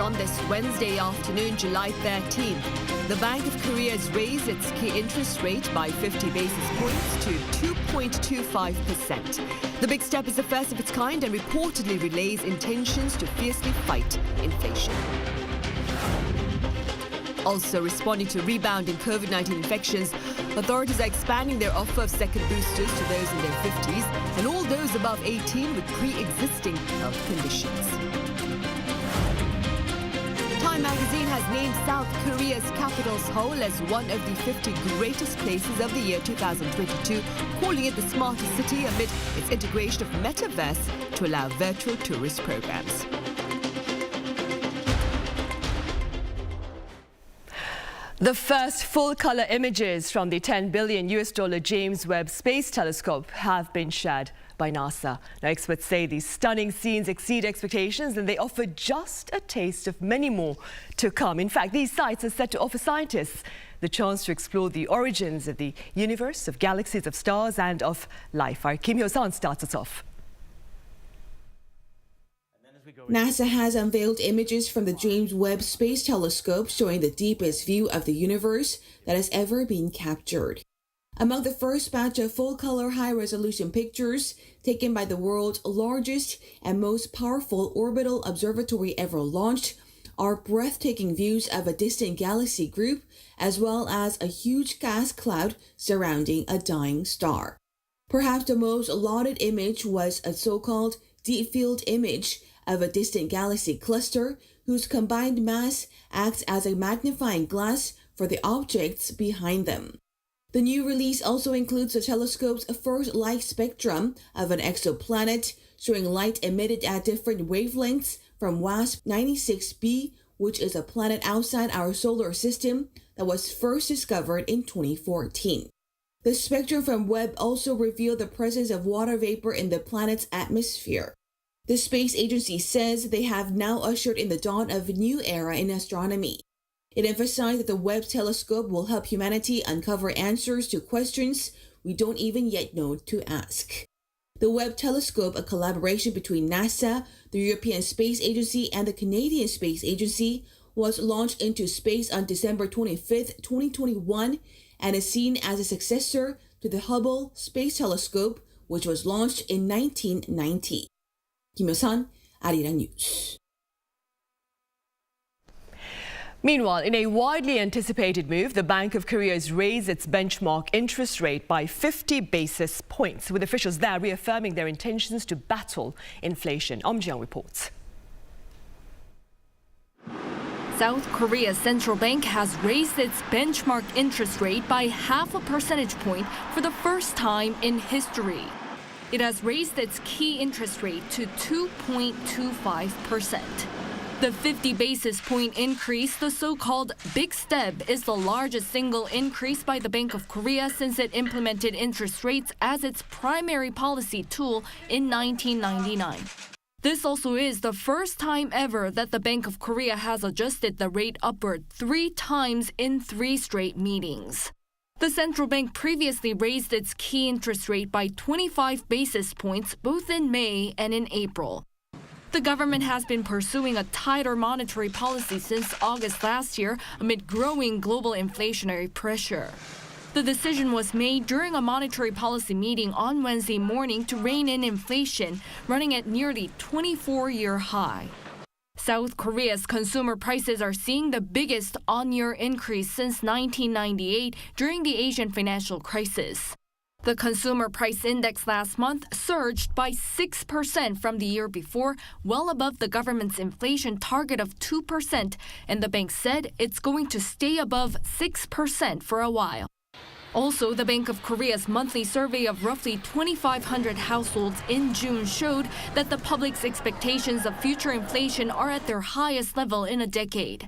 on this Wednesday afternoon, July 13th. The Bank of Korea has raised its key interest rate by 50 basis points to 2.25%. The big step is the first of its kind and reportedly relays intentions to fiercely fight inflation. Also responding to rebound in COVID-19 infections, authorities are expanding their offer of second boosters to those in their 50s and all those above 18 with pre-existing health conditions. Time magazine has named South Korea's capital Seoul as one of the 50 greatest places of the year 2022, calling it the smartest city amid its integration of metaverse to allow virtual tourist programs. The first full-color images from the $10 billion James Webb Space Telescope have been shared by NASA. Now, experts say these stunning scenes exceed expectations and they offer just a taste of many more to come. In fact, these sites are set to offer scientists the chance to explore the origins of the universe, of galaxies, of stars and of life. Our Kim Hyo-sun starts us off. NASA has unveiled images from the James Webb Space Telescope showing the deepest view of the universe that has ever been captured. Among the first batch of full-color high-resolution pictures taken by the world's largest and most powerful orbital observatory ever launched are breathtaking views of a distant galaxy group as well as a huge gas cloud surrounding a dying star. Perhaps the most lauded image was a so-called deep field image of a distant galaxy cluster whose combined mass acts as a magnifying glass for the objects behind them. The new release also includes the telescope's first light spectrum of an exoplanet, showing light emitted at different wavelengths from WASP 96b, which is a planet outside our solar system that was first discovered in 2014. The spectrum from Webb also revealed the presence of water vapor in the planet's atmosphere. The space agency says they have now ushered in the dawn of a new era in astronomy. It emphasized that the Webb telescope will help humanity uncover answers to questions we don't even yet know to ask. The Webb telescope, a collaboration between NASA, the European Space Agency, and the Canadian Space Agency, was launched into space on December 25, 2021, and is seen as a successor to the Hubble Space Telescope, which was launched in 1990. Kim Hyo-sun, Arirang News. Meanwhile, in a widely anticipated move, the Bank of Korea has raised its benchmark interest rate by 50 basis points, with officials there reaffirming their intentions to battle inflation. Ji-young reports. South Korea's central bank has raised its benchmark interest rate by half a percentage point for the first time in history. It has raised its key interest rate to 2.25%. The 50 basis point increase, the so-called big step, is the largest single increase by the Bank of Korea since it implemented interest rates as its primary policy tool in 1999. This also is the first time ever that the Bank of Korea has adjusted the rate upward 3 times in 3 straight meetings. The central bank previously raised its key interest rate by 25 basis points both in May and in April. The government has been pursuing a tighter monetary policy since August last year amid growing global inflationary pressure. The decision was made during a monetary policy meeting on Wednesday morning to rein in inflation, running at nearly 24-year high. South Korea's consumer prices are seeing the biggest on-year increase since 1998 during the Asian financial crisis. The consumer price index last month surged by 6% from the year before, well above the government's inflation target of 2%, and the bank said it's going to stay above 6% for a while. Also, the Bank of Korea's monthly survey of roughly 2,500 households in June showed that the public's expectations of future inflation are at their highest level in a decade.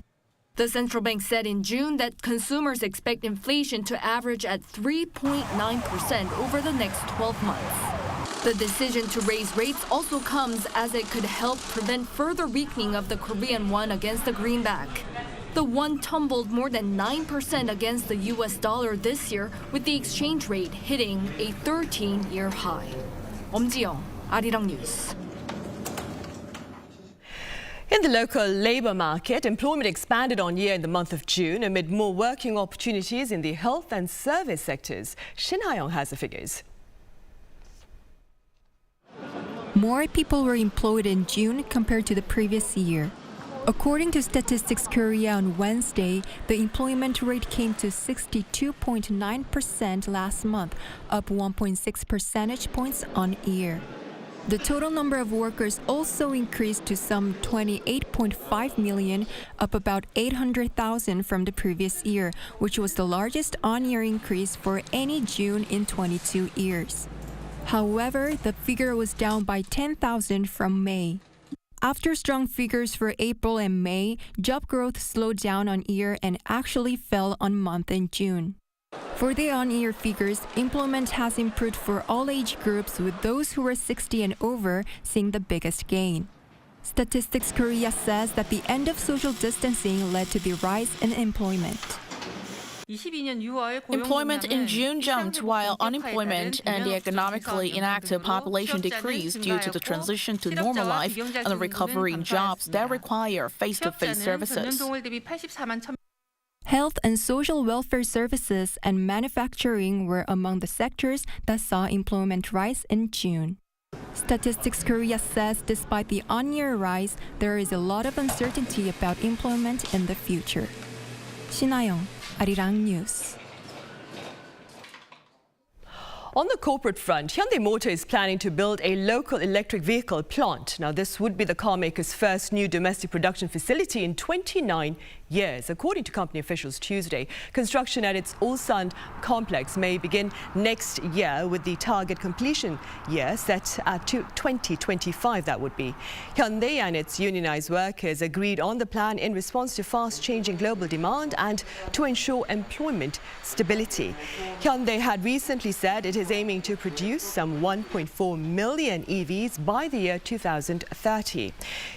The central bank said in June that consumers expect inflation to average at 3.9% over the next 12 months. The decision to raise rates also comes as it could help prevent further weakening of the Korean won against the greenback. The won tumbled more than 9% against the US dollar this year, with the exchange rate hitting a 13-year high. Ji-young, Arirang News. In the local labour market, employment expanded on year in the month of June amid more working opportunities in the health and service sectors. Shin Ha-young has the figures. More people were employed in June compared to the previous year. According to Statistics Korea on Wednesday, the employment rate came to 62.9% last month, up 1.6 percentage points on year. The total number of workers also increased to some 28.5 million, up about 800,000 from the previous year, which was the largest on-year increase for any June in 22 years. However, the figure was down by 10,000 from May. After strong figures for April and May, job growth slowed down on year and actually fell on month in June. For the on-year figures, employment has improved for all age groups, with those who were 60 and over seeing the biggest gain. Statistics Korea says that the end of social distancing led to the rise in employment. Employment in June jumped while unemployment and the economically inactive population decreased due to the transition to normal life and the recovery in jobs that require face-to-face services. Health and social welfare services and manufacturing were among the sectors that saw employment rise in June. Statistics Korea says despite the on-year rise, there is a lot of uncertainty about employment in the future. Shin Ha-young, Arirang News. On the corporate front, Hyundai Motor is planning to build a local electric vehicle plant. Now, this would be the car maker's first new domestic production facility in 29 years. According to company officials Tuesday, construction at its Ulsan complex may begin next year, with the target completion year set at 2025, that would be. Hyundai and its unionized workers agreed on the plan in response to fast-changing global demand and to ensure employment stability. Hyundai had recently said it is aiming to produce some 1.4 million EVs by the year 2030.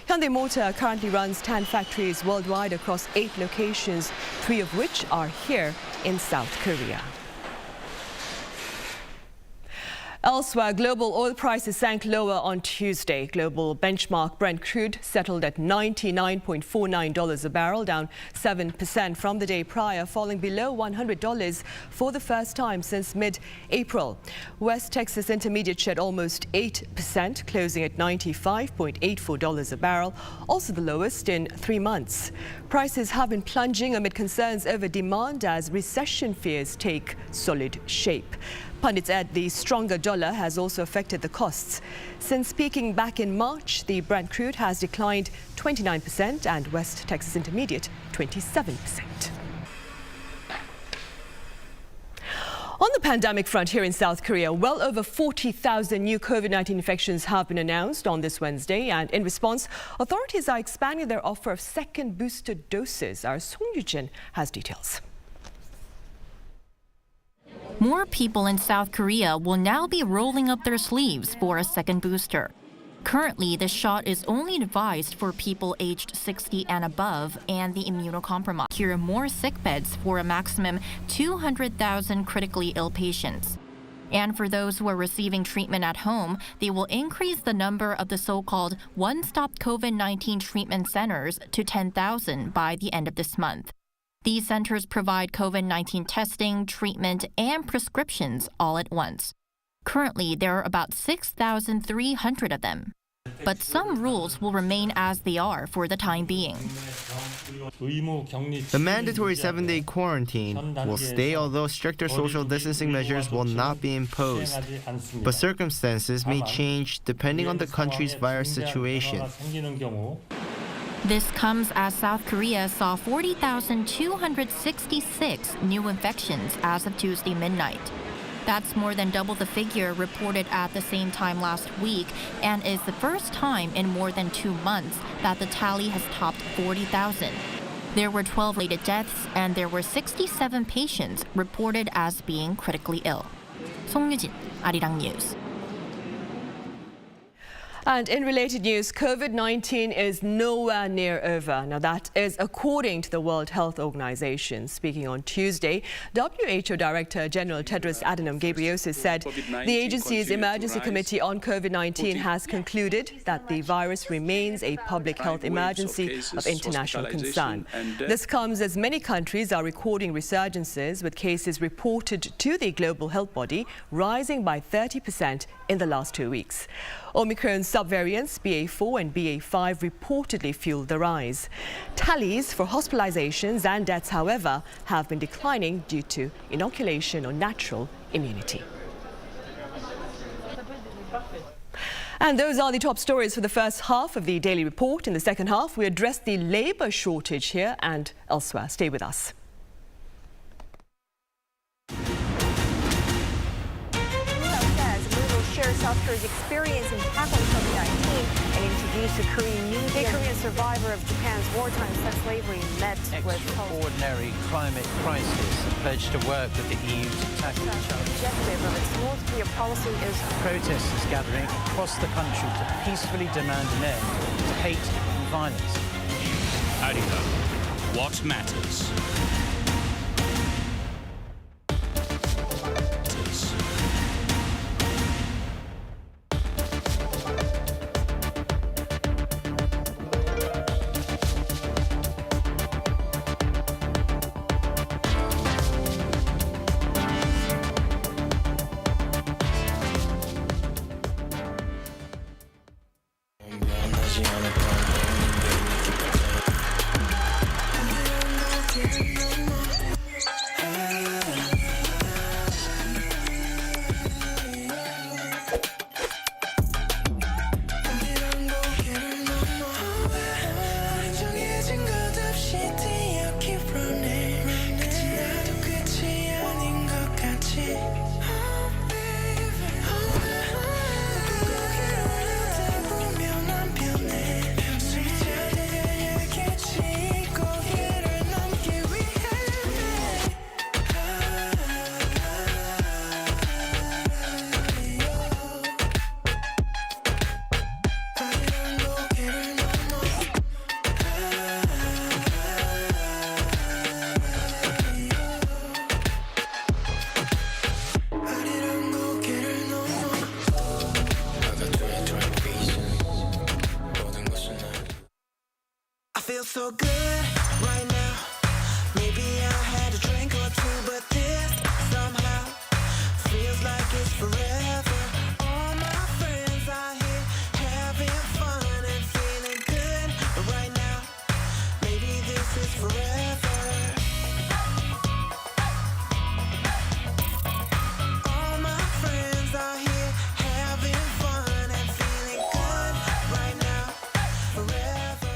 Hyundai Motor currently runs 10 factories worldwide across 8 locations, 3 of which are here in South Korea. Elsewhere, global oil prices sank lower on Tuesday. Global benchmark Brent crude settled at $99.49 a barrel, down 7% from the day prior, falling below $100 for the first time since mid-April. West Texas Intermediate shed almost 8%, closing at $95.84 a barrel, also the lowest in 3 months. Prices have been plunging amid concerns over demand as recession fears take solid shape. Pundits add the stronger dollar has also affected the costs. Since peaking back in March, the Brent crude has declined 29% and West Texas Intermediate 27%. On the pandemic front here in South Korea, well over 40,000 new COVID-19 infections have been announced on this Wednesday, and in response, authorities are expanding their offer of second booster doses. Our Song Yu-jin has details. More people in South Korea will now be rolling up their sleeves for a second booster. Currently, the shot is only advised for people aged 60 and above and the immunocompromised. Here are more sick beds for a maximum 200,000 critically ill patients. And for those who are receiving treatment at home, they will increase the number of the so-called one-stop COVID-19 treatment centers to 10,000 by the end of this month. These centers provide COVID-19 testing, treatment, and prescriptions all at once. Currently, there are about 6,300 of them. But some rules will remain as they are for the time being. The mandatory 7-day quarantine will stay, although stricter social distancing measures will not be imposed. But circumstances may change depending on the country's virus situation. This comes as South Korea saw 40,266 new infections as of Tuesday midnight. That's more than double the figure reported at the same time last week, and is the first time in more than 2 months that the tally has topped 40,000. There were 12 related deaths, and there were 67 patients reported as being critically ill. Song Yu-jin, Arirang News. And in related news, COVID-19 is nowhere near over. Now, that is according to the World Health Organization. Speaking on Tuesday, WHO Director General Tedros Adhanom Ghebreyesus said the agency's emergency committee on COVID-19 has concluded that the virus remains a public health emergency of international concern. This comes as many countries are recording resurgences, with cases reported to the global health body rising by 30% in the last 2 weeks. Omicron subvariants BA4 and BA5 reportedly fueled the rise. Tallies for hospitalizations and deaths, however, have been declining due to inoculation or natural immunity. And those are the top stories for the first half of the Daily Report. In the second half, we address the labour shortage here and elsewhere. Stay with us. South Korea's experience in tackling COVID-19 and introduced a Korean media. A Korean survivor of Japan's wartime sex slavery met with extraordinary climate crisis and pledged to work with the EU to tackle the challenge. The objective of its North Korea policy is protesters gathering across the country to peacefully demand an end to hate and violence. Arirang, what matters? So good right now. Maybe I had a drink or two, but this somehow feels like it's forever. All my friends are here having fun and feeling good right now. Maybe this is forever. All my friends are here having fun and feeling good right now. Forever.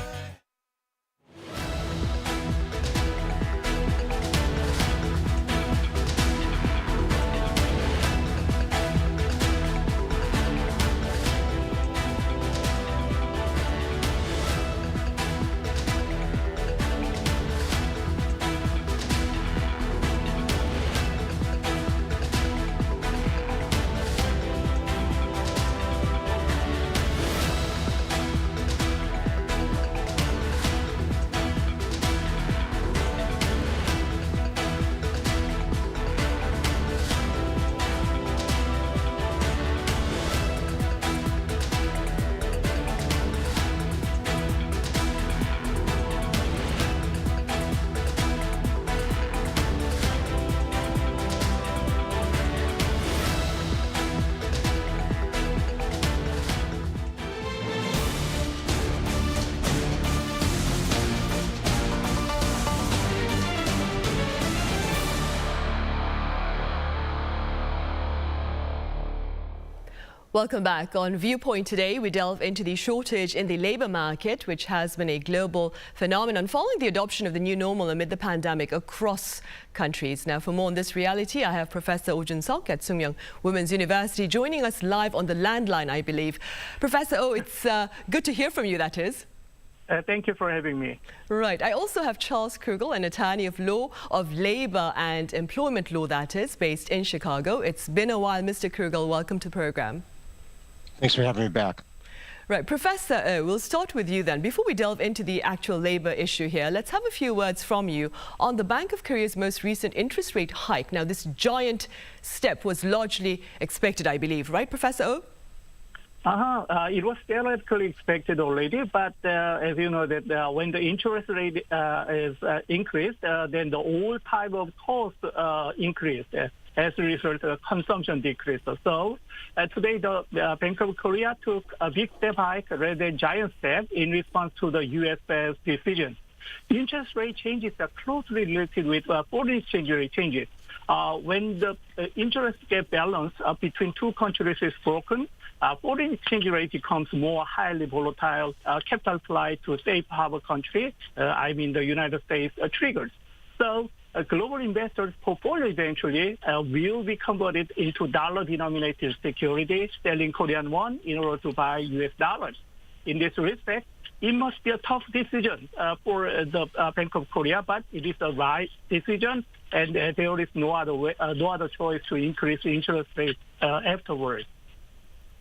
Welcome back. On Viewpoint today, we delve into the shortage in the labour market, which has been a global phenomenon following the adoption of the new normal amid the pandemic across countries. Now, for more on this reality, I have Professor Oh Jun-seok at Sookmyung Women's University joining us live on the landline, I believe. Professor Oh, it's good to hear from you, that is. Thank you for having me. Right. I also have Charles Krugel, an attorney of law, of labor and employment law, that is, based in Chicago. It's been a while, Mr. Krugel. Welcome to the program. Thanks for having me back. Right, Professor O, we'll start with you then. Before we delve into the actual labor issue here, let's have a few words from you on the Bank of Korea's most recent interest rate hike. Now, this giant step was largely expected, I believe, right, Professor O? It was theoretically expected already, but as you know, that when the interest rate is increased, then the all type of cost increased. As a result, consumption decreased. So today, the Bank of Korea took a big step hike rather than giant step in response to the U.S. Fed's decision. Interest rate changes are closely related with foreign exchange rate changes. When the interest gap balance between two countries is broken, foreign exchange rate becomes more highly volatile. Capital flight to safe harbor country, I mean the United States, triggers. So global investors' portfolio eventually will be converted into dollar-denominated securities, selling Korean won in order to buy U.S. dollars. In this respect, it must be a tough decision for the Bank of Korea, but it is the right decision, and there is no other choice to increase interest rates afterwards.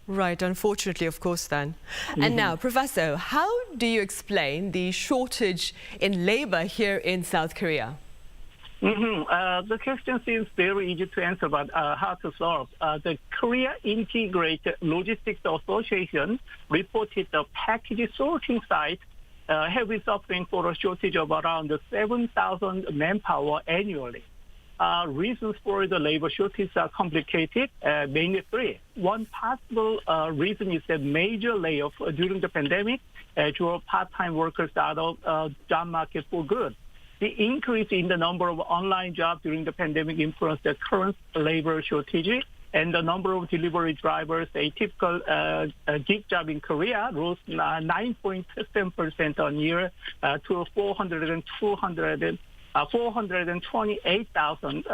Right, unfortunately, of course, then. And now, Professor, how do you explain the shortage in labor here in South Korea? The question seems very easy to answer, but hard to solve. The Korea Integrated Logistics Association reported the package sorting site have been suffering for a shortage of around 7,000 manpower annually. Reasons for the labor shortage are complicated, mainly three. One possible reason is that major layoff during the pandemic drove part-time workers out of job market for good. The increase in the number of online jobs during the pandemic influenced the current labor shortage, and the number of delivery drivers, a typical gig job in Korea, rose 9.7% on year to 428,000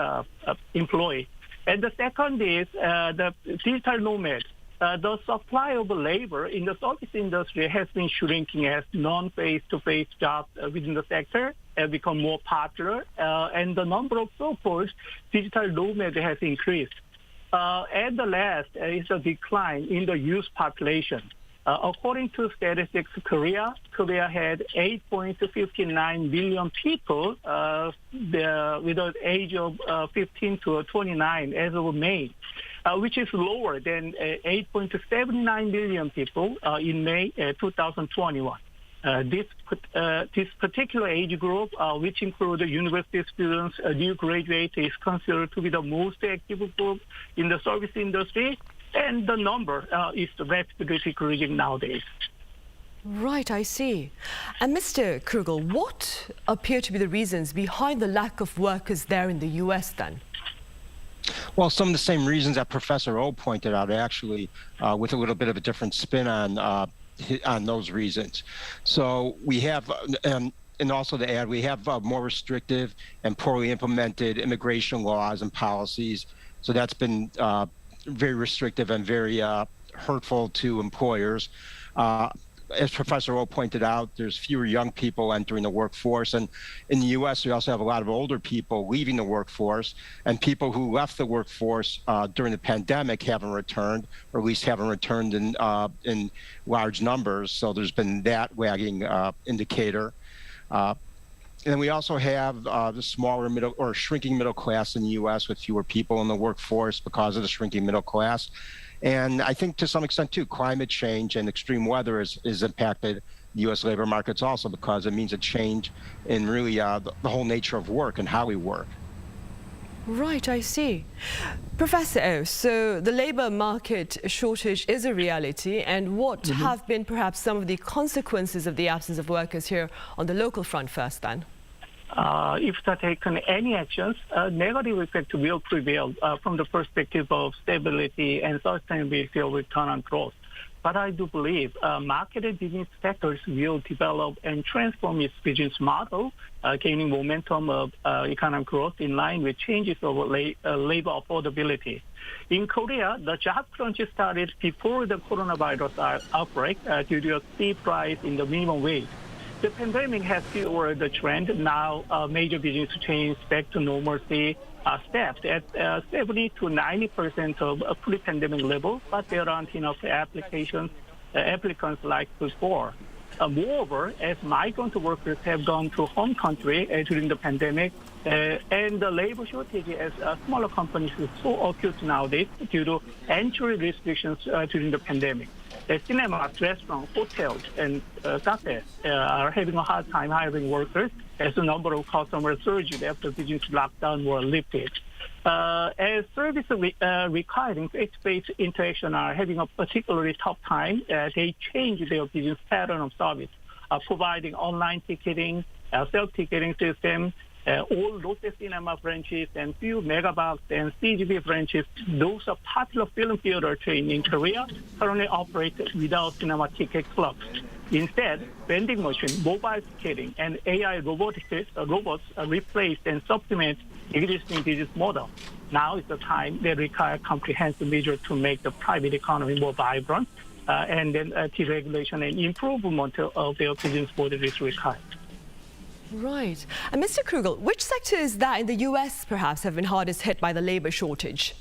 employees. And the second is the digital nomad. The supply of labor in the service industry has been shrinking as non-face-to-face jobs within the sector have become more popular, and the number of so-called digital nomad has increased. And the last is a decline in the youth population. According to Statistics Korea, Korea had 8.59 million people with the age of 15 to 29 as of May, which is lower than 8.79 million people in May 2021. This particular age group, which includes university students, new graduates, is considered to be the most active group in the service industry, and the number is rapidly decreasing nowadays. Right, I see. And Mr. Krugel, what appear to be the reasons behind the lack of workers there in the U.S. then? Well, some of the same reasons that Professor O pointed out, actually, with a little bit of a different spin on those reasons. So we have, and also to add, we have more restrictive and poorly implemented immigration laws and policies. So that's been very restrictive and very hurtful to employers. As Professor O pointed out, there's fewer young people entering the workforce. And in the U.S., we also have a lot of older people leaving the workforce, and people who left the workforce during the pandemic haven't returned, or at least haven't returned in large numbers. So there's been that lagging indicator. And we also have the smaller middle or shrinking middle class in the U.S. with fewer people in the workforce because of the shrinking middle class. And I think to some extent, too, climate change and extreme weather has impacted the U.S. labor markets also, because it means a change in really the whole nature of work and how we work. Right, I see. Professor O, so the labor market shortage is a reality, and what have been perhaps some of the consequences of the absence of workers here on the local front first then? If taken any actions, negative effect will prevail from the perspective of stability and sustainability of return on growth. But I do believe market and business sectors will develop and transform its business model, gaining momentum of economic growth in line with changes of labor affordability. In Korea, the job crunch started before the coronavirus outbreak due to a steep rise in the minimum wage. The pandemic has fueled the trend. Now, major business chains back to normalcy steps at 70 to 90% of pre-pandemic level, but there aren't enough applications applicants like before. Moreover, as migrant workers have gone to home country during the pandemic, and the labor shortage as smaller companies is so acute nowadays due to entry restrictions during the pandemic. Cinemas, restaurants, hotels, and cafes are having a hard time hiring workers as the number of customers surged after business lockdown were lifted. As services requiring face-to-face interaction are having a particularly tough time, they change their business pattern of service, providing online ticketing, self-ticketing system, all Lotte Cinema branches and few Megabox and CGV branches. Those are popular film theater chains in Korea currently operate without cinema ticket clubs. Instead, vending machine, mobile ticketing, and AI robots replace and supplement existing business model. Now is the time they require comprehensive measures to make the private economy more vibrant, and then deregulation and improvement of their business model is required. Right. And Mr. Krugel, which sectors that in the U.S. perhaps have been hardest hit by the labor shortage?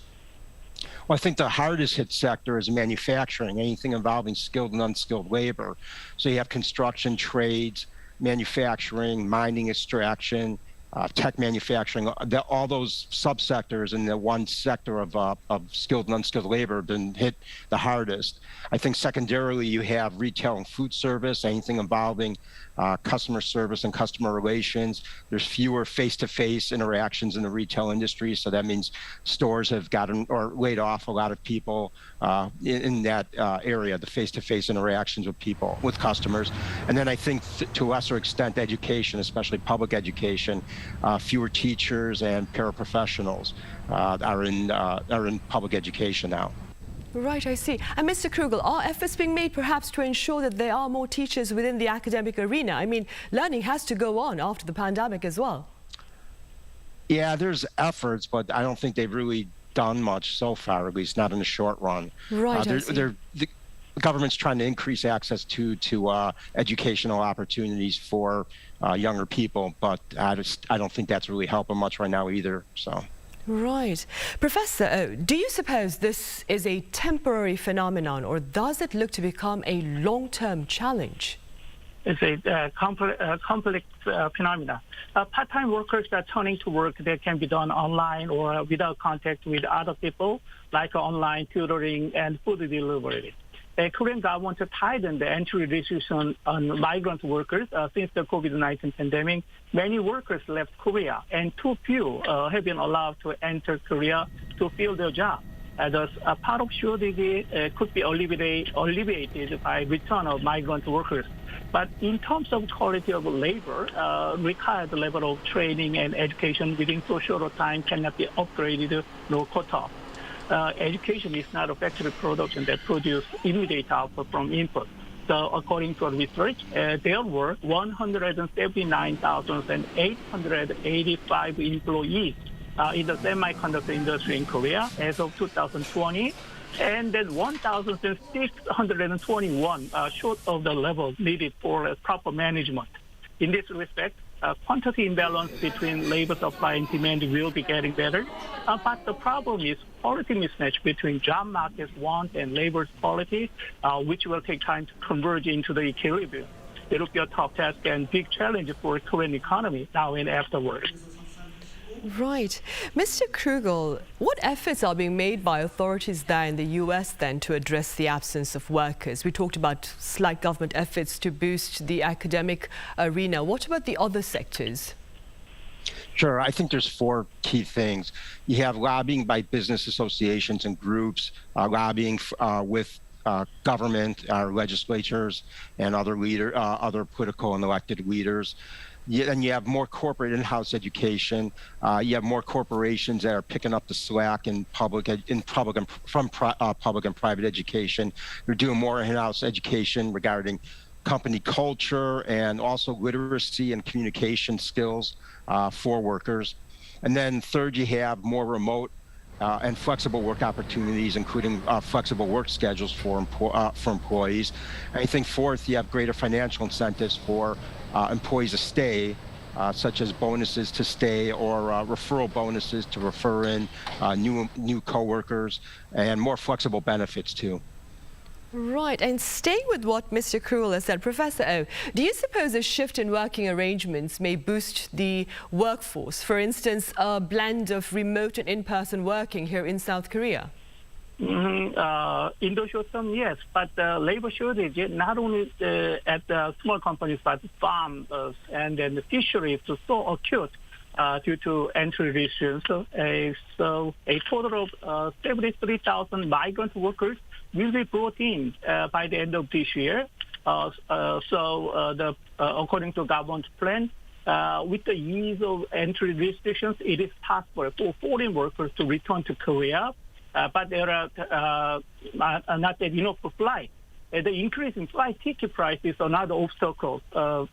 Well, I think the hardest hit sector is manufacturing, anything involving skilled and unskilled labor. So you have construction, trades, manufacturing, mining, extraction, tech manufacturing, all those subsectors in the one sector of skilled and unskilled labor have been hit the hardest. I think secondarily you have retail and food service, anything involving customer service and customer relations. There's fewer face-to-face interactions in the retail industry, so that means stores have gotten or laid off a lot of people in that area, the face-to-face interactions with people, with customers. And then I think to a lesser extent education, especially public education, fewer teachers and paraprofessionals are in public education now. Right, I see. And Mr. Krugel, are efforts being made perhaps to ensure that there are more teachers within the academic arena? I mean, learning has to go on after the pandemic as well. Yeah, there's efforts, but I don't think they've really done much so far, at least not in the short run. Right, the government's trying to increase access to educational opportunities for younger people, but I don't think that's really helping much right now either. So. Right. Professor, do you suppose this is a temporary phenomenon, or does it look to become a long-term challenge? It's a complex phenomenon. Part-time workers are turning to work that can be done online or without contact with other people, like online tutoring and food delivery. The Korean government tightened the entry restriction on migrant workers since the COVID-19 pandemic. Many workers left Korea, and too few have been allowed to enter Korea to fill their job. Thus, a part of shortage could be alleviated by return of migrant workers. But in terms of quality of labor, required level of training and education within so short a time cannot be upgraded nor cut off. Education is not a factory production that produces immediate output from input. So according to research, there were 179,885 employees in the semiconductor industry in Korea as of 2020, and then 1,621 short of the level needed for proper management. In this respect, quantity imbalance between labor supply and demand will be getting better. But the problem is quality mismatch between job market's want and labor's quality, which will take time to converge into the equilibrium. It will be a tough task and big challenge for the Korean economy now and afterwards. Right. Mr. Krugel, what efforts are being made by authorities there in the U.S. then to address the absence of workers? We talked about slight government efforts to boost the academic arena. What about the other sectors? Sure. I think there's four key things. You have lobbying by business associations and groups, lobbying with government, our legislatures, and other political and elected leaders. And you have more corporate in-house education. You have more corporations that are picking up the slack from public and private education. They're doing more in-house education regarding company culture and also literacy and communication skills for workers. And then third, you have more remote and flexible work opportunities, including flexible work schedules for employees. And I think fourth, you have greater financial incentives for employees to stay, such as bonuses to stay or referral bonuses to refer in new coworkers, and more flexible benefits too. Right, and staying with what Mr. Krugel has said, Professor O, do you suppose a shift in working arrangements may boost the workforce? For instance, a blend of remote and in-person working here in South Korea? In the short term, yes, but labor shortage not only at the small companies but farms and then the fisheries is so acute due to entry restrictions. So a total of 73,000 migrant workers will be brought in by the end of this year. According to government plan, with the ease of entry restrictions, it is possible for foreign workers to return to Korea. But there are not enough to fly. The increase in flight ticket price is another obstacle, to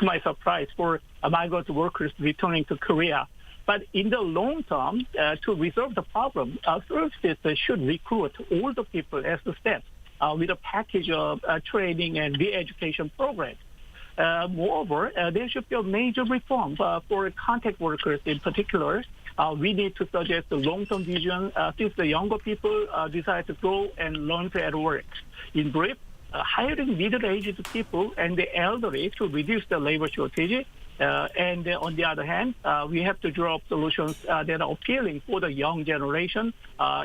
my surprise, for migrant workers returning to Korea. But in the long term, to resolve the problem, services should recruit all the people as a step with a package of training and re-education programs. Moreover, there should be a major reform for contact workers in particular. We need to suggest a long-term vision since the younger people decide to go and learn at work. In brief, hiring middle-aged people and the elderly to reduce the labor shortage. And on the other hand, we have to draw up solutions that are appealing for the young generation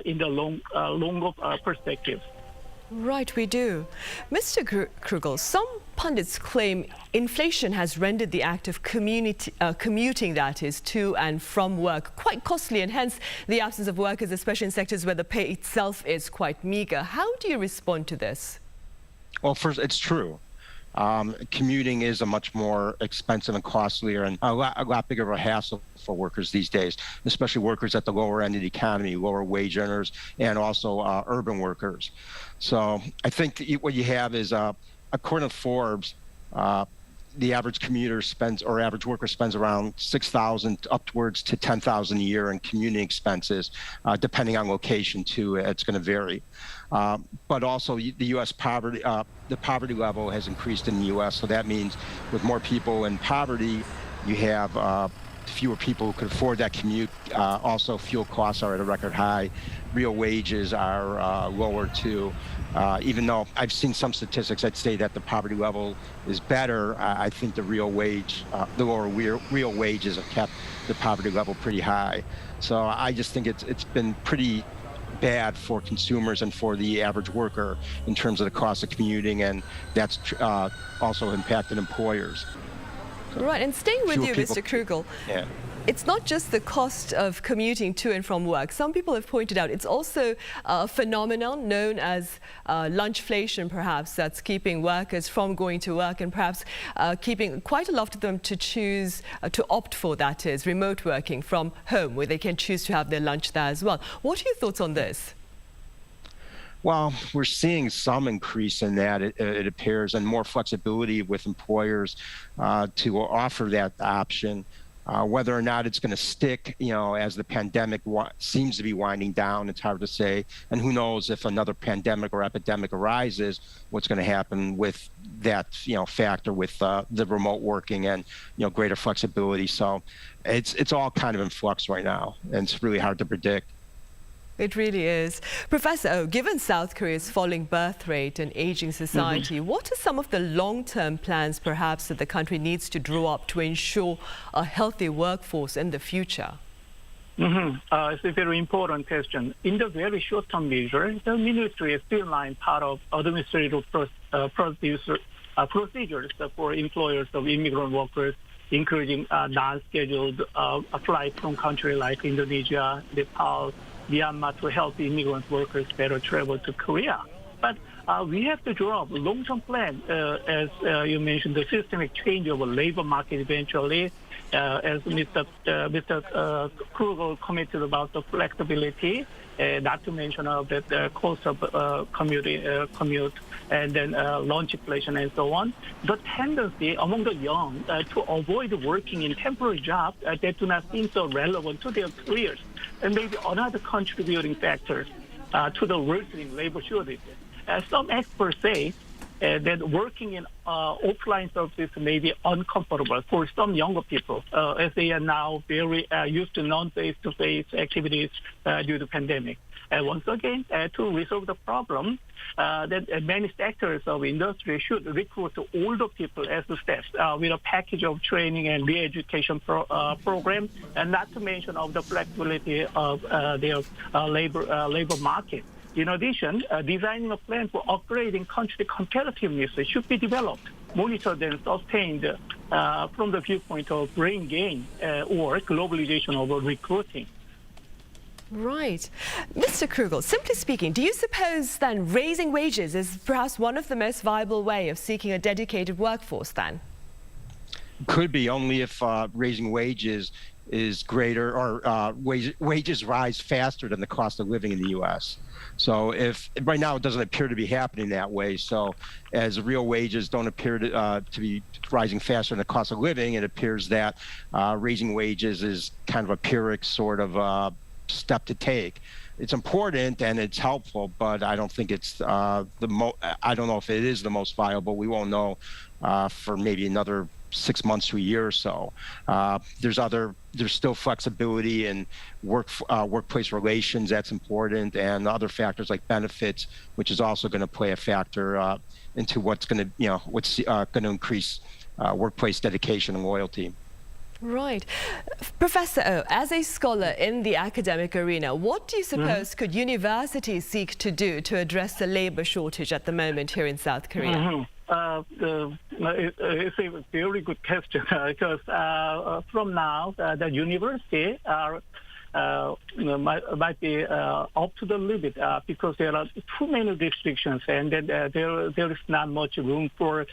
in the longer perspective. Right, we do. Mr. Krugel, some pundits claim inflation has rendered the act of commuting, that is, to and from work, quite costly, and hence the absence of workers, especially in sectors where the pay itself is quite meager. How do you respond to this? Well, first, it's true. Commuting is a much more expensive and costlier and a lot bigger of a hassle for workers these days, especially workers at the lower end of the economy, lower wage earners, and also urban workers. So I think what you have is, according to Forbes, the average commuter spends, or average worker spends, around $6,000 upwards to $10,000 a year in commuting expenses, depending on location too. It's going to vary. But also the U.S. poverty, the poverty level has increased in the U.S. So that means with more people in poverty, you have fewer people who could afford that commute. Also, fuel costs are at a record high. Real wages are lower too. Even though I've seen some statistics that say that the poverty level is better, I think the real wage, the lower real wages have kept the poverty level pretty high. So I just think it's been pretty bad for consumers and for the average worker in terms of the cost of commuting, and that's also impacted employers. So right, and staying with you, Mr. Krugel. Yeah. It's not just the cost of commuting to and from work. Some people have pointed out it's also a phenomenon known as lunchflation, perhaps, that's keeping workers from going to work and perhaps keeping quite a lot of them to choose, to opt for, that is, remote working from home, where they can choose to have their lunch there as well. What are your thoughts on this? Well, we're seeing some increase in that, it appears, and more flexibility with employers to offer that option. Whether or not it's going to stick, as the pandemic seems to be winding down, it's hard to say. And who knows if another pandemic or epidemic arises, what's going to happen with that, factor with the remote working and, greater flexibility. So it's all kind of in flux right now, and it's really hard to predict. It really is. Professor O, given South Korea's falling birth rate and aging society, what are some of the long-term plans perhaps that the country needs to draw up to ensure a healthy workforce in the future? It's a very important question. In the very short-term measure, the ministry is streamlining part of administrative procedures for employers of immigrant workers, including non-scheduled flights from countries like Indonesia, Nepal, Myanmar, to help immigrant workers better travel to Korea. But we have to draw up a long-term plan, as you mentioned, the systemic change of the labor market eventually, as Mr. Krugel commented about the flexibility, not to mention the cost of commute, and then lunch inflation and so on. The tendency among the young to avoid working in temporary jobs that do not seem so relevant to their careers, and maybe another contributing factor to the worsening labor shortage. Some experts say that working in offline services may be uncomfortable for some younger people, as they are now very used to non-face-to-face activities due to pandemic. Once again, to resolve the problem, that many sectors of industry should recruit older people as the staff with a package of training and re-education program, and not to mention of the flexibility of their labor market. In addition, designing a plan for upgrading country competitiveness should be developed, monitored, and sustained from the viewpoint of brain gain or globalization of recruiting. Right. Mr. Krugel, simply speaking, do you suppose then raising wages is perhaps one of the most viable way of seeking a dedicated workforce then? Could be, only if raising wages is greater, or wages rise faster than the cost of living in the U.S. So if right now it doesn't appear to be happening that way, so as real wages don't appear to be rising faster than the cost of living, it appears that raising wages is kind of a Pyrrhic sort of step to take. It's important and it's helpful, but I don't think it's I don't know if it is the most viable. We won't know for maybe another 6 months to a year or so. There's still flexibility in workplace relations. That's important, and other factors like benefits, which is also going to play a factor into what's going to increase workplace dedication and loyalty. Right. Professor O, as a scholar in the academic arena, what do you suppose could universities seek to do to address the labor shortage at the moment here in South Korea? It's a very good question because from now the university might be up to the limit because there are too many restrictions, and then there is not much room for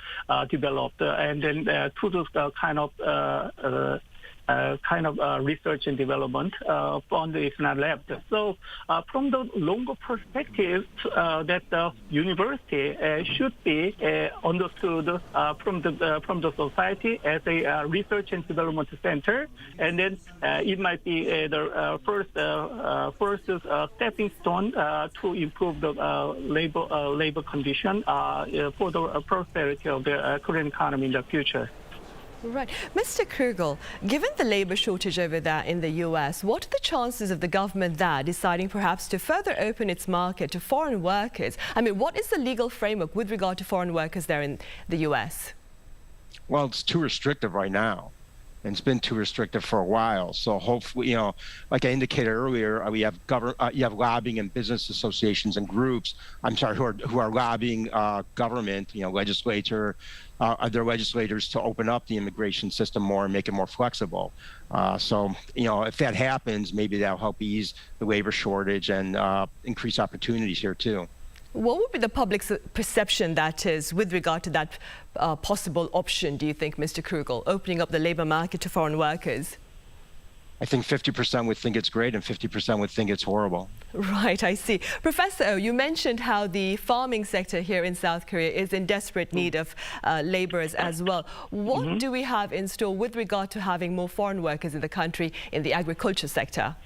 develop, and then to those kind of research and development fund is not left. So from the longer perspective, that the university should be understood from the society as a research and development center, and then it might be the first stepping stone to improve the labor condition for the prosperity of the Korean economy in the future. Right. Mr. Krugel, given the labor shortage over there in the U.S., what are the chances of the government there deciding perhaps to further open its market to foreign workers? I mean, what is the legal framework with regard to foreign workers there in the U.S.? Well, it's too restrictive right now, and it's been too restrictive for a while. So hopefully, like I indicated earlier, you have lobbying and business associations and groups, who are lobbying government, their legislators to open up the immigration system more and make it more flexible. So, if that happens, maybe that'll help ease the labor shortage and increase opportunities here too. What would be the public's perception, that is, with regard to that possible option, do you think, Mr. Krugel, opening up the labor market to foreign workers? I think 50% would think it's great and 50% would think it's horrible. Right, I see. Professor O, you mentioned how the farming sector here in South Korea is in desperate need of laborers as well. What do we have in store with regard to having more foreign workers in the country in the agriculture sector?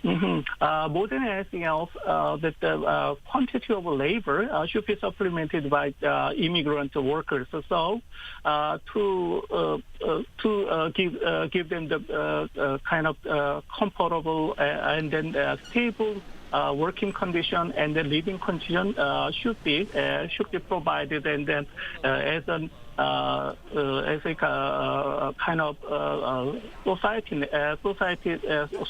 More than anything else, that the quantity of labor should be supplemented by immigrant workers. So, to give them the kind of comfortable and then stable working condition and the living condition should be provided, and then as a kind of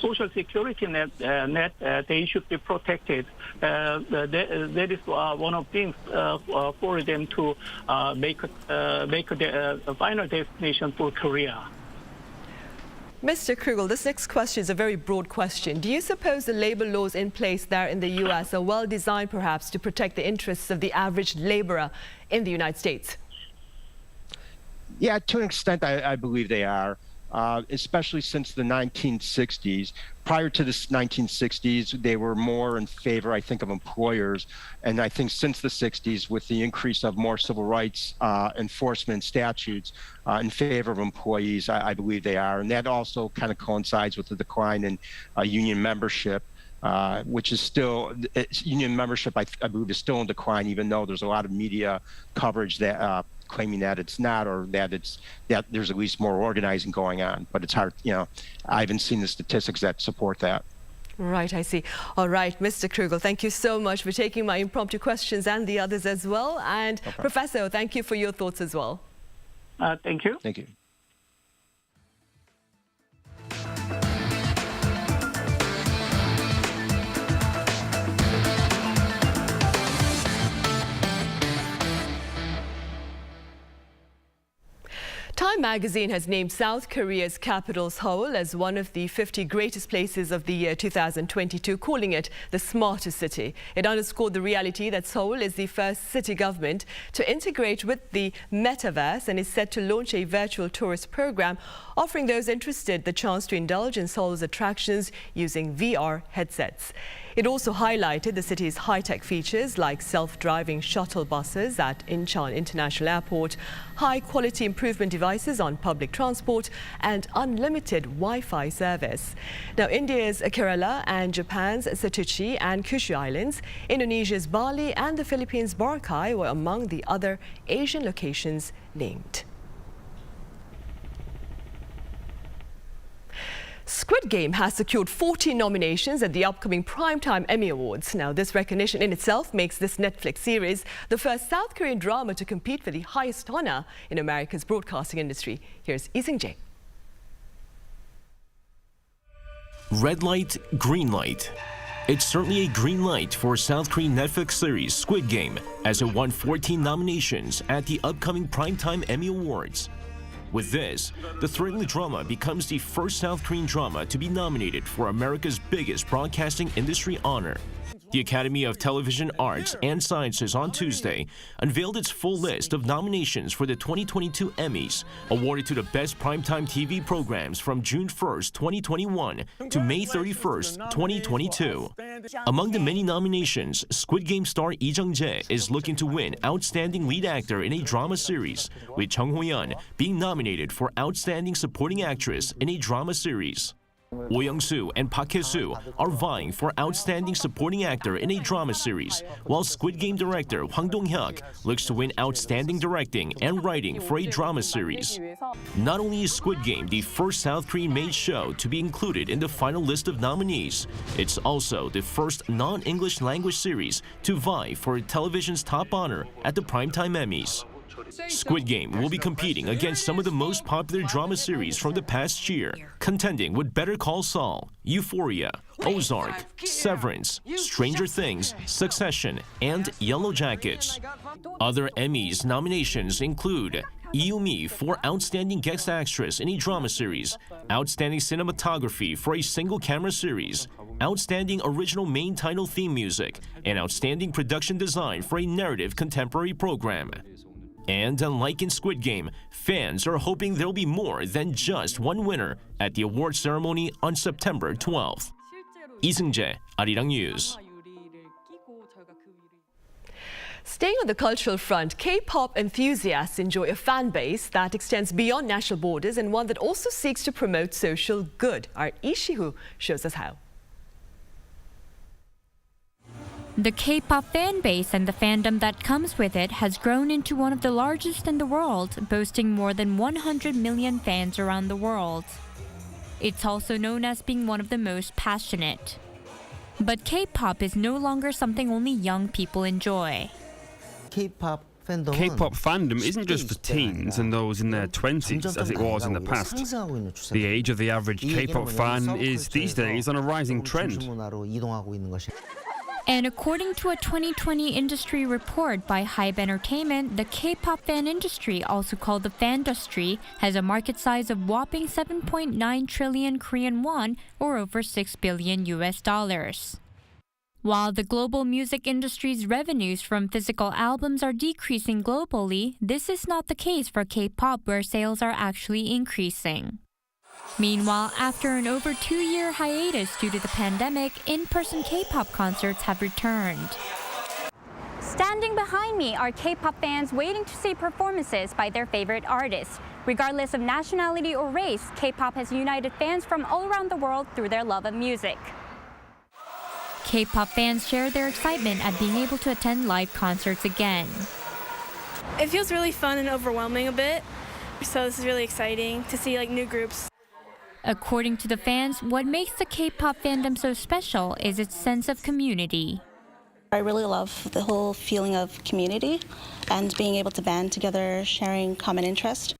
social security net, they should be protected. That is one of the things for them to make a final destination for Korea. Mr. Krugel, this next question is a very broad question. Do you suppose the labor laws in place there in the U.S. are well designed, perhaps, to protect the interests of the average laborer in the United States? Yeah, to an extent, I believe they are, especially since the 1960s. Prior to the 1960s, they were more in favor, I think, of employers. And I think since the 60s, with the increase of more civil rights enforcement statutes in favor of employees, I believe they are. And that also kind of coincides with the decline in union membership. which is still, union membership, I believe, is still in decline, even though there's a lot of media coverage that claiming that it's not, or that there's at least more organizing going on. But it's hard, I haven't seen the statistics that support that. Right, I see. All right, Mr. Krugel, thank you so much for taking my impromptu questions and the others as well. And no Professor, thank you for your thoughts as well. Thank you. Thank you. Time magazine has named South Korea's capital Seoul as one of the 50 greatest places of the year 2022, calling it the smartest city. It underscored the reality that Seoul is the first city government to integrate with the metaverse and is set to launch a virtual tourist program offering those interested the chance to indulge in Seoul's attractions using VR headsets. It also highlighted the city's high-tech features like self-driving shuttle buses at Incheon International Airport, high-quality improvement devices on public transport, and unlimited Wi-Fi service. Now, India's Kerala and Japan's Setauchi and Kyushu Islands, Indonesia's Bali and the Philippines' Boracay were among the other Asian locations named. Squid Game has secured 14 nominations at the upcoming Primetime Emmy Awards. Now, this recognition in itself makes this Netflix series the first South Korean drama to compete for the highest honor in America's broadcasting industry. Here's Lee Seung-jae. Red light, green light. It's certainly a green light for South Korean Netflix series Squid Game, as it won 14 nominations at the upcoming Primetime Emmy Awards. With this, the thrilling drama becomes the first South Korean drama to be nominated for America's biggest broadcasting industry honor. The Academy of Television Arts and Sciences on Tuesday unveiled its full list of nominations for the 2022 Emmys, awarded to the best primetime TV programs from June 1st, 2021 to May 31st, 2022. Among the many nominations, Squid Game star Lee Jung-jae is looking to win Outstanding Lead Actor in a Drama Series, with Chung Ho-yeon being nominated for Outstanding Supporting Actress in a Drama Series. Oh Young-soo and Park Hye-soo are vying for Outstanding Supporting Actor in a Drama Series, while Squid Game director Hwang Dong-hyuk looks to win Outstanding Directing and Writing for a Drama Series. Not only is Squid Game the first South Korean-made show to be included in the final list of nominees, it's also the first non-English language series to vie for television's top honor at the Primetime Emmys. Squid Game will be competing against some of the most popular drama series from the past year, contending with Better Call Saul, Euphoria, Ozark, Severance, Stranger Things, Succession, and Yellow Jackets. Other Emmys nominations include Lee for Outstanding Guest Actress in a Drama Series, Outstanding Cinematography for a Single Camera Series, Outstanding Original Main Title Theme Music, and Outstanding Production Design for a Narrative Contemporary Program. And unlike in Squid Game, fans are hoping there'll be more than just one winner at the award ceremony on September 12th. Lee Seung-jae, Arirang News. Staying on the cultural front, K-pop enthusiasts enjoy a fan base that extends beyond national borders and one that also seeks to promote social good. Our Lee Si-hoo shows us how. The K-pop fan base and the fandom that comes with it has grown into one of the largest in the world, boasting more than 100 million fans around the world. It's also known as being one of the most passionate. But K-pop is no longer something only young people enjoy. K-pop fandom isn't just for teens and those in their 20s as it was in the past. The age of the average K-pop fan is these days on a rising trend. And according to a 2020 industry report by Hybe Entertainment, the K-pop fan industry, also called the fandustry, has a market size of whopping 7.9 trillion Korean won, or over $6 billion. While the global music industry's revenues from physical albums are decreasing globally, this is not the case for K-pop, where sales are actually increasing. Meanwhile, after an over 2-year hiatus due to the pandemic, in-person K-pop concerts have returned. Standing behind me are K-pop fans waiting to see performances by their favorite artists. Regardless of nationality or race, K-pop has united fans from all around the world through their love of music. K-pop fans share their excitement at being able to attend live concerts again. It feels really fun and overwhelming a bit, so this is really exciting to see new groups. According to the fans, what makes the K-pop fandom so special is its sense of community. I really love the whole feeling of community and being able to band together, sharing common interest.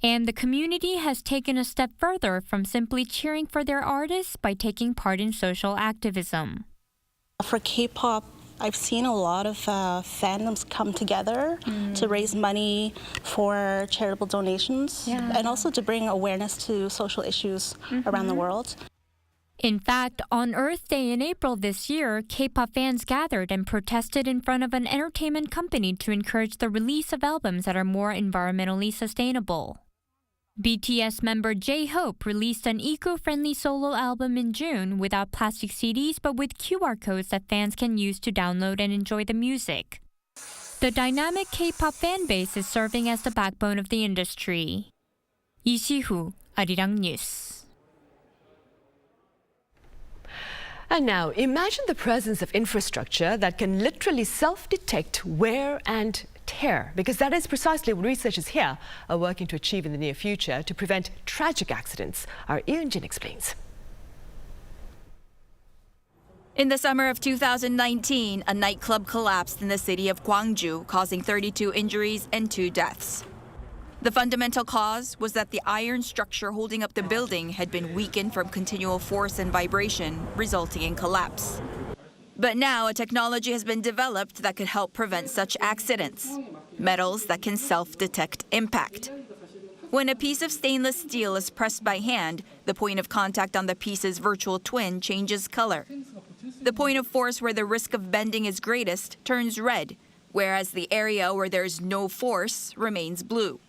And the community has taken a step further from simply cheering for their artists by taking part in social activism. For K-pop, I've seen a lot of fandoms come together to raise money for charitable donations and also to bring awareness to social issues around the world. In fact, on Earth Day in April this year, K-pop fans gathered and protested in front of an entertainment company to encourage the release of albums that are more environmentally sustainable. BTS member J-Hope released an eco-friendly solo album in June without plastic CDs but with QR codes that fans can use to download and enjoy the music. The dynamic K-pop fan base is serving as the backbone of the industry. 이시후, Arirang News. And now, imagine the presence of infrastructure that can literally self-detect wear and tear, because that is precisely what researchers here are working to achieve in the near future to prevent tragic accidents. Our Hyundai explains. In the summer of 2019, a nightclub collapsed in the city of Gwangju, causing 32 injuries and 2 deaths. The fundamental cause was that the iron structure holding up the building had been weakened from continual force and vibration, resulting in collapse. But now a technology has been developed that could help prevent such accidents. Metals that can self-detect impact. When a piece of stainless steel is pressed by hand, the point of contact on the piece's virtual twin changes color. The point of force where the risk of bending is greatest turns red, whereas the area where there is no force remains blue.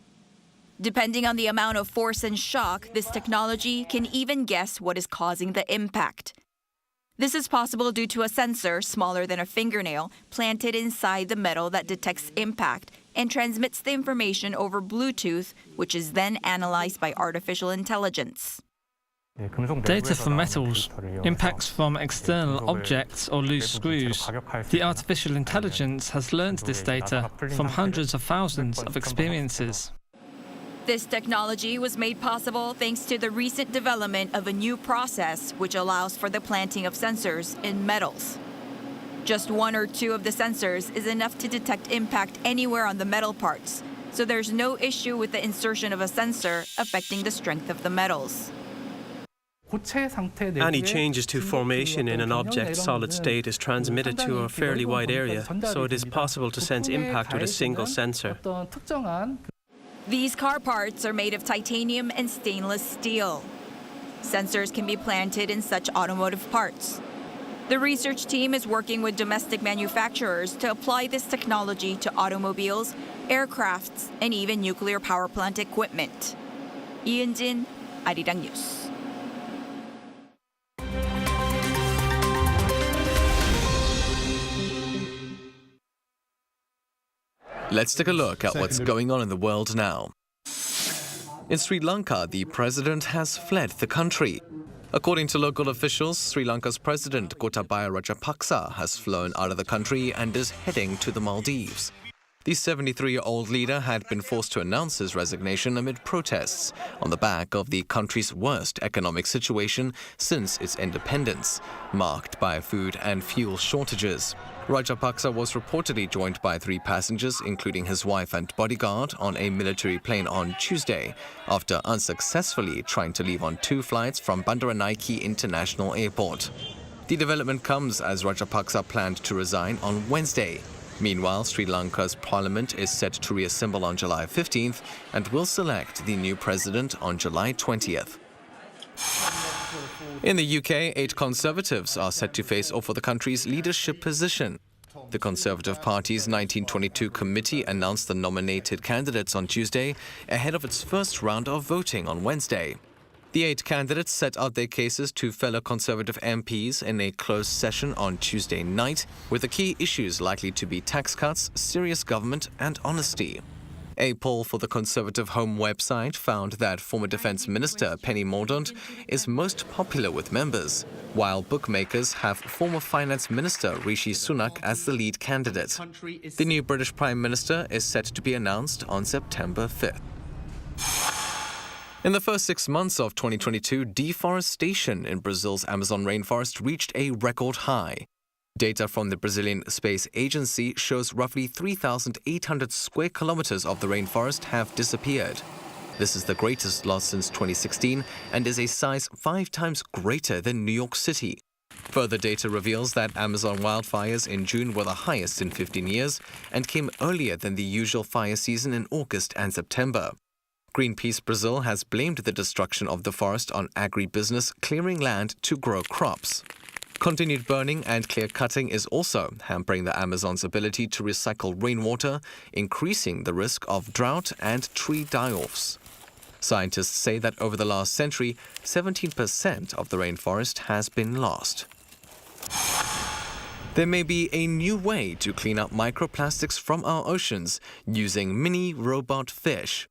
Depending on the amount of force and shock, this technology can even guess what is causing the impact. This is possible due to a sensor smaller than a fingernail planted inside the metal that detects impact and transmits the information over Bluetooth, which is then analyzed by artificial intelligence. Data from metals, impacts from external objects or loose screws. The artificial intelligence has learned this data from hundreds of thousands of experiences. This technology was made possible thanks to the recent development of a new process which allows for the planting of sensors in metals. Just 1 or 2 of the sensors is enough to detect impact anywhere on the metal parts, so there's no issue with the insertion of a sensor affecting the strength of the metals. Any changes to formation in an object's solid state is transmitted to a fairly wide area, so it is possible to sense impact with a single sensor. These car parts are made of titanium and stainless steel. Sensors can be planted in such automotive parts. The research team is working with domestic manufacturers to apply this technology to automobiles, aircrafts, and even nuclear power plant equipment. 이은진, Arirang News. Let's take a look at what's going on in the world now. In Sri Lanka, the president has fled the country. According to local officials, Sri Lanka's president Gotabaya Rajapaksa has flown out of the country and is heading to the Maldives. The 73-year-old leader had been forced to announce his resignation amid protests on the back of the country's worst economic situation since its independence, marked by food and fuel shortages. Rajapaksa was reportedly joined by 3 passengers, including his wife and bodyguard, on a military plane on Tuesday, after unsuccessfully trying to leave on 2 flights from Bandaranaike International Airport. The development comes as Rajapaksa planned to resign on Wednesday. Meanwhile, Sri Lanka's parliament is set to reassemble on July 15th and will select the new president on July 20th. In the UK, 8 Conservatives are set to face off for the country's leadership position. The Conservative Party's 1922 committee announced the nominated candidates on Tuesday ahead of its first round of voting on Wednesday. The 8 candidates set out their cases to fellow Conservative MPs in a closed session on Tuesday night, with the key issues likely to be tax cuts, serious government and honesty. A poll for the Conservative Home website found that former Defence Minister Penny Mordaunt is most popular with members. while bookmakers have former Finance Minister Rishi Sunak as the lead candidate. The new British Prime Minister is set to be announced on September 5th. In the first 6 months of 2022, deforestation in Brazil's Amazon rainforest reached a record high. Data from the Brazilian Space Agency shows roughly 3,800 square kilometers of the rainforest have disappeared. This is the greatest loss since 2016 and is a size 5 times greater than New York City. Further data reveals that Amazon wildfires in June were the highest in 15 years and came earlier than the usual fire season in August and September. Greenpeace Brazil has blamed the destruction of the forest on agribusiness clearing land to grow crops. Continued burning and clear-cutting is also hampering the Amazon's ability to recycle rainwater, increasing the risk of drought and tree die-offs. Scientists say that over the last century, 17% of the rainforest has been lost. There may be a new way to clean up microplastics from our oceans using mini robot fish.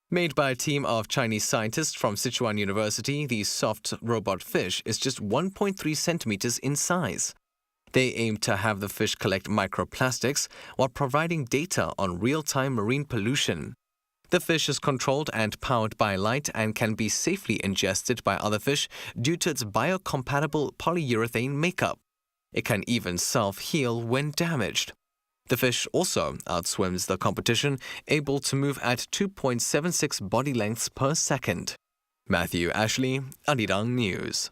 Made by a team of Chinese scientists from Sichuan University, the soft robot fish is just 1.3 centimeters in size. They aim to have the fish collect microplastics while providing data on real-time marine pollution. The fish is controlled and powered by light and can be safely ingested by other fish due to its biocompatible polyurethane makeup. It can even self-heal when damaged. The fish also outswims the competition, able to move at 2.76 body lengths per second. Matthew Ashley, Arirang News.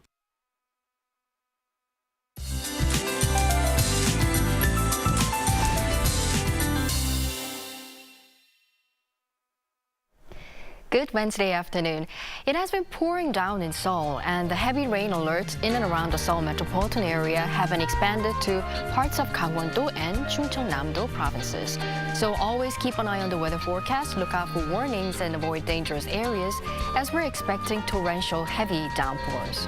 Good Wednesday afternoon. It has been pouring down in Seoul, and the heavy rain alerts in and around the Seoul metropolitan area have been expanded to parts of Gangwon-do and Chungcheongnam-do provinces. So always keep an eye on the weather forecast, look out for warnings, and avoid dangerous areas as we're expecting torrential heavy downpours.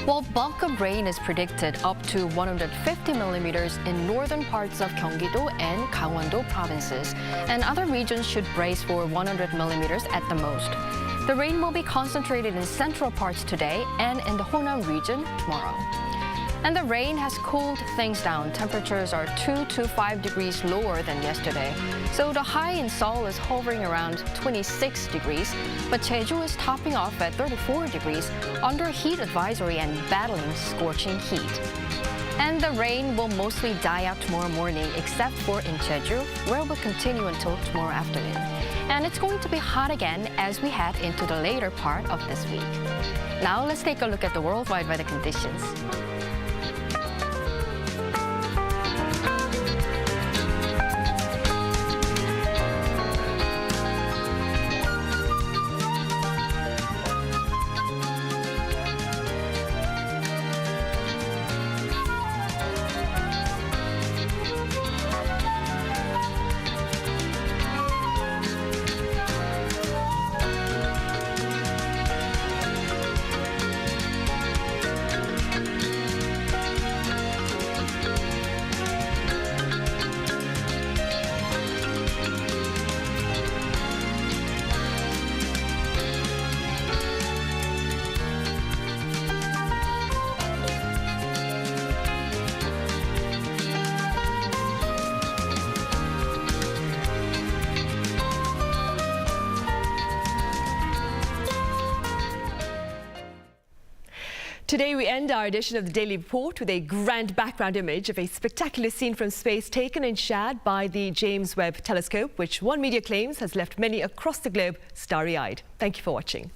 While bulk of rain is predicted up to 150 millimeters in northern parts of Gyeonggi-do and Gangwon-do provinces, and other regions should brace for 100 millimeters at the most. The rain will be concentrated in central parts today and in the Honan region tomorrow. And the rain has cooled things down. Temperatures are 2 to 5 degrees lower than yesterday. So the high in Seoul is hovering around 26 degrees, but Jeju is topping off at 34 degrees under heat advisory and battling scorching heat. And the rain will mostly die out tomorrow morning, except for in Jeju, where it will continue until tomorrow afternoon. And it's going to be hot again as we head into the later part of this week. Now let's take a look at the worldwide weather conditions. Today we end our edition of the Daily Report with a grand background image of a spectacular scene from space taken in Shad by the James Webb Telescope, which one media claims has left many across the globe starry-eyed. Thank you for watching.